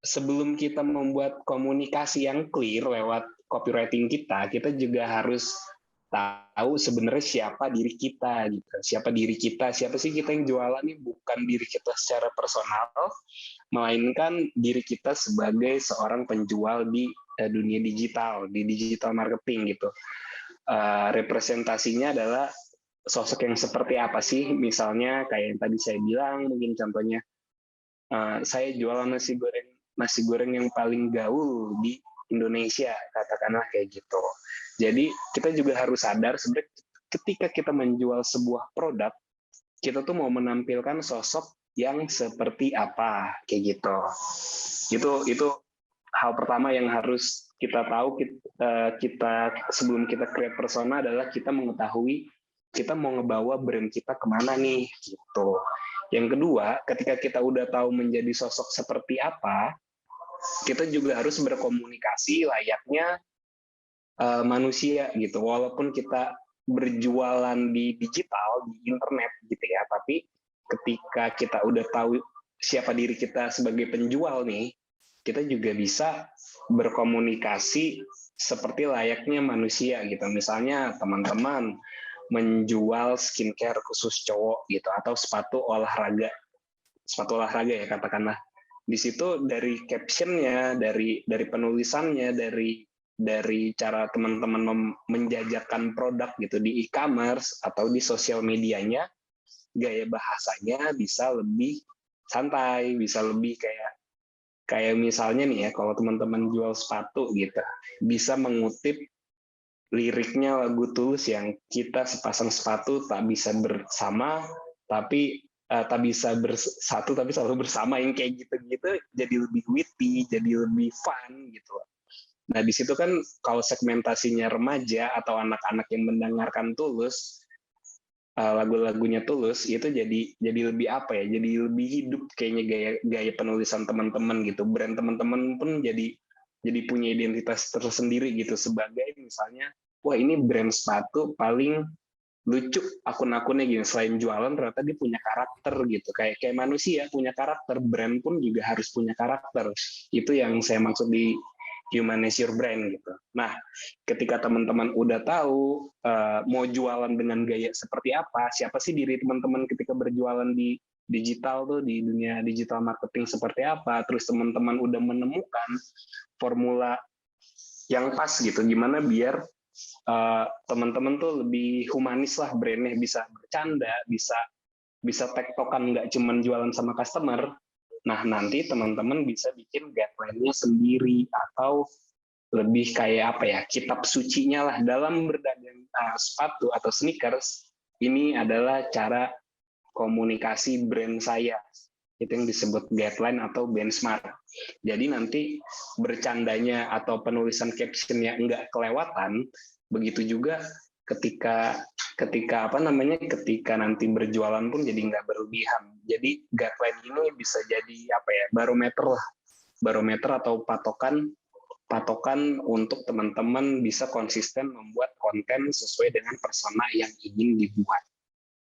sebelum kita membuat komunikasi yang clear lewat copywriting kita, kita juga harus tahu sebenarnya siapa diri kita gitu. Siapa diri kita, siapa sih kita yang jualan nih, bukan diri kita secara personal, melainkan diri kita sebagai seorang penjual di dunia digital, di digital marketing gitu. Representasinya adalah sosok yang seperti apa sih? Misalnya kayak yang tadi saya bilang, mungkin contohnya saya jualan nasi goreng yang paling gaul di Indonesia, katakanlah kayak gitu. Jadi kita juga harus sadar sebenarnya ketika kita menjual sebuah produk, kita tuh mau menampilkan sosok yang seperti apa, kayak gitu. Itu hal pertama yang harus kita tahu. Kita sebelum kita create persona adalah kita mengetahui kita mau ngebawa brand kita kemana nih, gitu. Yang kedua, ketika kita udah tahu menjadi sosok seperti apa, kita juga harus berkomunikasi layaknya manusia gitu. Walaupun kita berjualan di digital, di internet gitu ya, tapi ketika kita udah tahu siapa diri kita sebagai penjual nih, kita juga bisa berkomunikasi seperti layaknya manusia gitu. Misalnya teman-teman menjual skincare khusus cowok gitu, atau sepatu olahraga ya katakanlah. Di situ dari captionnya, dari penulisannya, dari cara teman-teman menjajakan produk gitu di e-commerce atau di sosial medianya, gaya bahasanya bisa lebih santai, bisa lebih kayak misalnya nih ya, kalau teman-teman jual sepatu gitu, bisa mengutip liriknya lagu Tulus yang kita sepasang sepatu tak bisa bersama, tapi tak bisa bersatu tapi selalu bersama, yang kayak gitu-gitu jadi lebih witty, jadi lebih fun gitu. Nah di situ kan kalau segmentasinya remaja atau anak-anak yang mendengarkan Tulus, lagu-lagunya Tulus itu jadi lebih apa ya? Jadi lebih hidup kayaknya gaya penulisan teman-teman gitu. Brand teman-teman pun jadi punya identitas tersendiri gitu, sebagai misalnya, wah ini brand sepatu paling lucu akun-akunnya gini, selain jualan ternyata dia punya karakter gitu, kayak manusia punya karakter, brand pun juga harus punya karakter. Itu yang saya maksud di humanize your brand gitu. Nah, ketika teman-teman udah tahu mau jualan dengan gaya seperti apa, siapa sih diri teman-teman ketika berjualan di digital tuh, di dunia digital marketing seperti apa, terus teman-teman udah menemukan formula yang pas gitu, gimana biar teman-teman tuh lebih humanis lah brandnya, bisa bercanda, bisa tektokan, nggak cuman jualan sama customer. Nah, nanti teman-teman bisa bikin guideline-nya sendiri, atau lebih kayak apa ya, kitab sucinya lah dalam berdagang sepatu atau sneakers. Ini adalah cara komunikasi brand saya. Itu yang disebut guideline atau benchmark. Jadi nanti bercandanya atau penulisan captionnya nggak kelewatan, begitu juga ketika ketika nanti berjualan pun jadi nggak berlebihan. Jadi guideline ini bisa jadi apa ya, barometer atau patokan untuk teman-teman bisa konsisten membuat konten sesuai dengan persona yang ingin dibuat.